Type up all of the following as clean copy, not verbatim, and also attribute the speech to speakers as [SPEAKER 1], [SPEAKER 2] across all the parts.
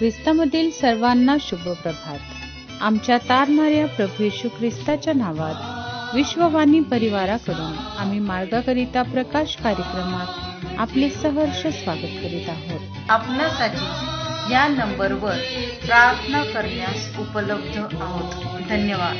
[SPEAKER 1] ख्रिस्तामधील सर्वांना शुभ प्रभात। आमच्या तारणाऱ्या प्रभू येशू ख्रिस्ताच्या नावात विश्ववाणी परिवाराकडून आम्ही मार्गाकरिता प्रकाश कार्यक्रमात आपले सहर्ष स्वागत करीत आहोत।
[SPEAKER 2] आपणासाठी या नंबरवर प्रार्थना करण्यास उपलब्ध आहोत। धन्यवाद।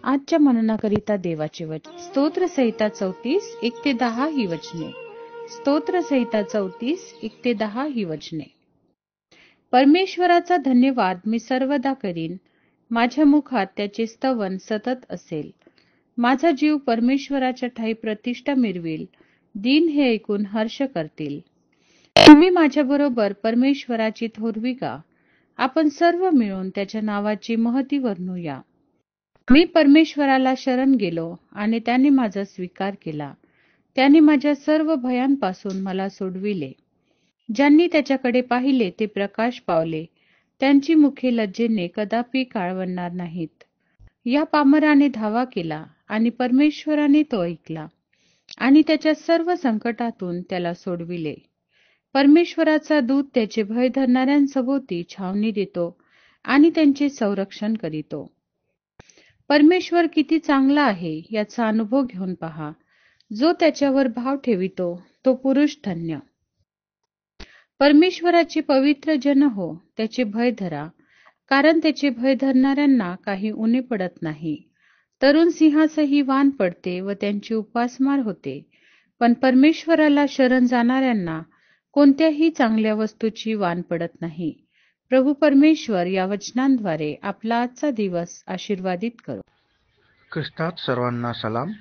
[SPEAKER 1] आजच्या मननाकरिता देवाचे वचन स्तोत्र संहिता 34:1-10 ही वचने। स्तोत्र संहिता 34:1-10 ही वचने। परमेश्वराचा धन्यवाद मी सर्वदा करीन, माझ्या मुखात त्याचे स्तवन सतत असेल। माझा जीव परमेश्वराच्या ठाई प्रतिष्ठा मिरविल, दीन हे ऐकून हर्ष करतील। तुम्ही माझ्या बरोबर परमेश्वराची थोरवी गा, आपण सर्व मिळून त्याच्या नावाची महती वर्णूया। मी परमेश्वराला शरण गेलो आणि त्याने माझा स्वीकार केला। त्याने माझ्या सर्व भयांपासून मला सोडविले। ज्यांनी त्याच्याकडे पाहिले ते प्रकाश पावले, त्यांची मुखे लज्जेने कदापि काळवणार नाहीत। या पामराने धावा केला आणि परमेश्वराने तो ऐकला आणि त्याच्या सर्व संकटातून त्याला सोडविले। परमेश्वराचा दूत त्याचे भय धरणाऱ्यांसभोवती छावणी देतो आणि त्यांचे संरक्षण करीतो। परमेश्वर किती चांगला आहे याचा अनुभव घेऊन पहा। जो त्याच्यावर भाव ठेवितो तो पुरुष धन्य। परमेश्वराचे पवित्र जन हो, त्याचे भय धरा, कारण त्याचे भय धरणाऱ्यांना काही उणे पडत नाही। तरुण सिंहासही वान पडते व त्यांची उपासमार होते, पण परमेश्वराला शरण जाणाऱ्यांना कोणत्याही चांगल्या वस्तूची वान पडत नाही। प्रभू परमेश्वर या वचनांद्वारे आपला आजचा दिवस आशीर्वादित करो।
[SPEAKER 3] ख्रिस्तात सर्वांना सलाम।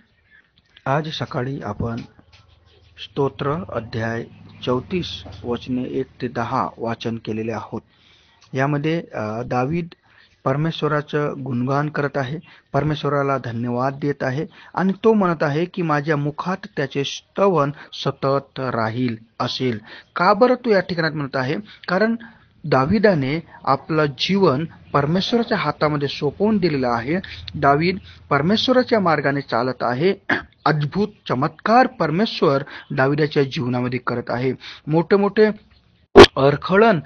[SPEAKER 3] आज सकाळी आपण स्तोत्र अध्याय 34 वचने 1-10 वाचन केलेले आहोत। यामध्ये दावीद परमेश्वराचं गुणगान करत आहे, परमेश्वराला धन्यवाद देत आहे आणि तो म्हणत आहे की माझ्या मुखात त्याचे स्तवन सतत राहील असेल। का बरं तो या ठिकाणात म्हणत आहे? कारण दाविदाने आपलं जीवन परमेश्वराच्या हातामध्ये सोपवून दिलेलं आहे। दावीद परमेश्वराच्या मार्गाने चालत आहे। अद्भुत चमत्कार परमेश्वर दाविदाच्या जीवनामध्ये करत आहे। मोठे मोठे अडखळण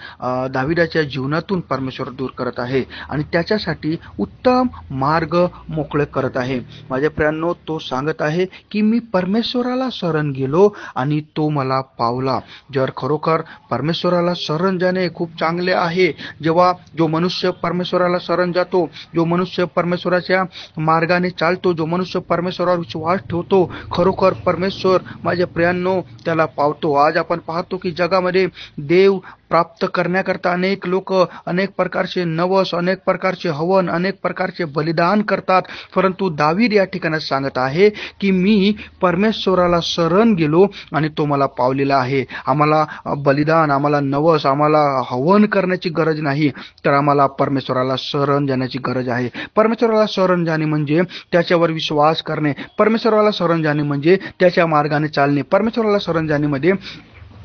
[SPEAKER 3] दाविदाच्या जीवनातून परमेश्वर दूर करत आहे आणि त्याच्यासाठी उत्तम मार्ग मोकळे करत आहे. माझ्या प्रियांनो, तो सांगत आहे की मी परमेश्वराला शरण गेलो आणि तो मला पावला. जर खरोखर परमेश्वराला शरण जाणे खूप चांगले आहे, जेव्हा जो मनुष्य परमेश्वराला शरण जातो, जो मनुष्य परमेश्वराच्या मार्गाने चालतो, जो मनुष्य परमेश्वरावर विश्वास ठेवतो, खरोखर परमेश्वर माझ्या प्रियांनो त्याला पावतो. आज आपण पाहतो की जगामध्ये देव प्राप्त करण्याकरता अनेक लोक अनेक प्रकारचे नवस, अनेक प्रकारचे हवन, अनेक प्रकारचे बलिदान करतात, परंतु दावीद या ठिकाणी सांगत आहे की मी परमेश्वराला शरण गेलो आणि तो मला पावलेला आहे. आम्हाला बलिदान, आम्हाला नवस, आम्हाला हवन करण्याची गरज नाही, तर आम्हाला परमेश्वराला शरण जाण्याची गरज आहे. परमेश्वराला शरण जाणे म्हणजे त्याच्यावर विश्वास करणे, परमेश्वराला शरण जाणे म्हणजे त्याच्या मार्गाने चालणे, परमेश्वराला शरण जाणे म्हणजे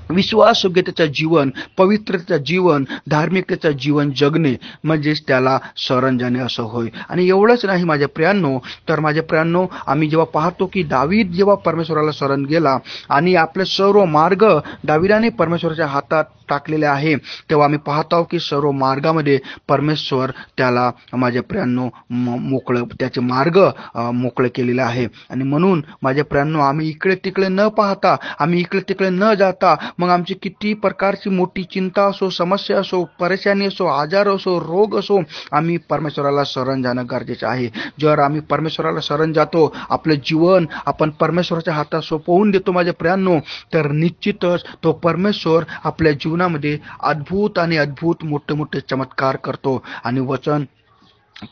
[SPEAKER 3] विश्वासयोग्यतेचं जीवन, पवित्रतेचं जीवन, धार्मिकतेचं जीवन जगणे म्हणजेच त्याला शरण जाणे असं होय. आणि एवढंच नाही माझ्या प्रियांनो, तर माझ्या प्रियांनो, आम्ही जेव्हा पाहतो की दावीद जेव्हा परमेश्वराला शरण गेला आणि आपले सर्व मार्ग दाविदाने परमेश्वराच्या हातात टाकलेले आहे, तेव्हा आम्ही पाहतो की सर्व मार्गामध्ये परमेश्वर त्याला माझ्या प्रियांनो मोकळं, त्याचे मार्ग मोकळे केलेले आहे. आणि म्हणून माझ्या प्रियांनो, आम्ही इकडे तिकडे न पाहता, आम्ही इकडे तिकडे न जाता, मग आमची किती प्रकारची मोठी चिंता असो, समस्या असो, परेशानी असो, आजार असो, रोग असो, आम्ही परमेश्वराला शरण जाणं गरजेचं आहे. जर आम्ही परमेश्वराला शरण जातो, आपलं जीवन आपण परमेश्वराच्या हातात सोपवून देतो माझ्या प्रियांनो, तर निश्चितच तो परमेश्वर आपल्या जीवनामध्ये अद्भुत आणि अद्भुत मोठे मोठे चमत्कार करतो. आणि वचन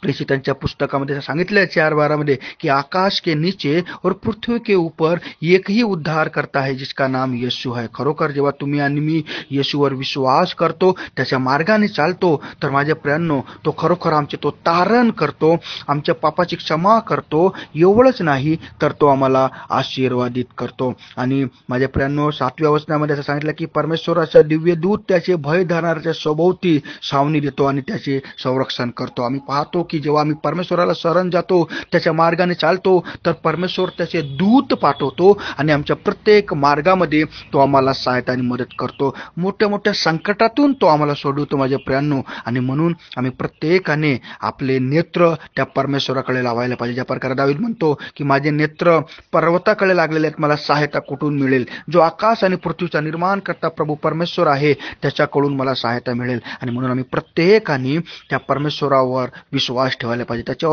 [SPEAKER 3] प्रेषितांच्या पुस्तकामध्ये सांगितलं 4:12 की आकाश के नीचे और पृथ्वी के ऊपर एक ही उद्धार करता है जिसका नाम येशू है. खरोखर जेव्हा तुम्ही आणि मी येशूवर विश्वास करतो, त्याच्या मार्गाने चालतो, तर माझ्या प्रियांनो तो खरोखर आमचे तो तारण करतो, आमच्या पापाची क्षमा करतो. एवढंच नाही तर तो आम्हाला आशीर्वादित करतो. आणि माझ्या प्रियांनो, 7व्या वचनामध्ये असं सांगितलं की परमेश्वराचा दिव्य दूत त्याचे भय धरणाऱ्याच्या सभोवती छावणी देतो आणि त्याचे संरक्षण करतो. आम्ही पाहतो की जेव्हा आम्ही परमेश्वराला शरण जातो, त्याच्या मार्गाने चालतो, तर परमेश्वर त्याचे दूत पाठवतो आणि आमच्या प्रत्येक मार्गामध्ये तो आम्हाला सहायता आणि मदत करतो. मोठ्या मोठ्या संकटातून तो आम्हाला सोडवतो माझ्या प्रियांनो. आणि म्हणून आम्ही प्रत्येकाने आपले नेत्र त्या परमेश्वराकडे लावायला पाहिजे. ज्या प्रकारे दावीद म्हणतो की माझे नेत्र पर्वताकडे लागलेले आहेत, मला सहायता कुठून मिळेल? जो आकाश आणि पृथ्वीचा निर्माण करता प्रभू परमेश्वर आहे, त्याच्याकडून मला सहायता मिळेल. आणि म्हणून आम्ही प्रत्येकाने त्या परमेश्वरावर विश्वास ठेवायला पाहिजे, त्याचा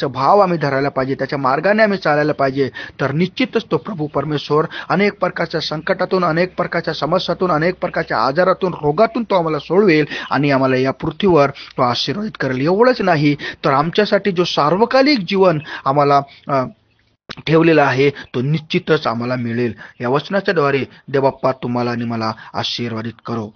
[SPEAKER 3] भाव आम्ही धरायला पाहिजे, त्याच्या मार्गाने आम्ही चालायला पाहिजे. तर निश्चितच तो प्रभू परमेश्वर अनेक प्रकारच्या संकटातून, अनेक प्रकारच्या समस्यातून, अनेक प्रकारच्या आजारातून, रोगातून तो आम्हाला सोडवेल आणि आम्हाला या पृथ्वीवर तो आशीर्वादित करेल. एवढंच नाही तर आमच्यासाठी जो सार्वकालिक जीवन आम्हाला ठेवलेला आहे, तो निश्चितच आम्हाला मिळेल. या वचनाच्या द्वारे देवबाप्पा तुम्हाला आणि मला आशीर्वादित करो.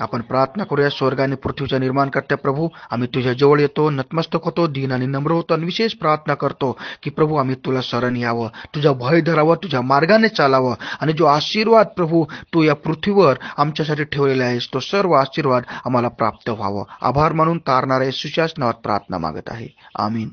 [SPEAKER 3] आपण प्रार्थना करूया. स्वर्ग आणि पृथ्वीचा निर्माण करत्या प्रभू, आम्ही तुझ्या जवळ येतो, नतमस्तक होतो, दीन आणि नम्र होतो आणि विशेष प्रार्थना करतो की प्रभू आम्ही तुला शरण यावं, तुझा भय धरावं, तुझ्या मार्गाने चालावं आणि जो आशीर्वाद प्रभू तू या पृथ्वीवर आमच्यासाठी ठेवलेला आहेस, तो सर्व आशीर्वाद आम्हाला प्राप्त व्हावं. आभार मानून तारणाऱ्या येशूच्या नावात प्रार्थना मागत आहे. आमीन.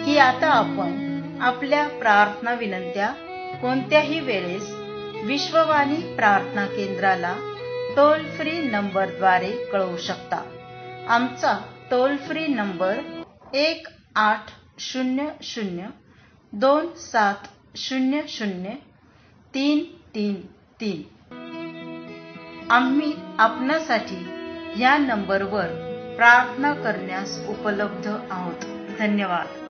[SPEAKER 2] की आता आपण आपल्या प्रार्थना विनंत्या कोणत्याही वेळेस विश्ववाणी प्रार्थना केंद्राला टोल फ्री नंबरद्वारे कळवू शकता. आमचा टोल फ्री नंबर 1-800-2700-333. आम्ही आपणासाठी या नंबरवर प्रार्थना करण्यास उपलब्ध आहोत. धन्यवाद.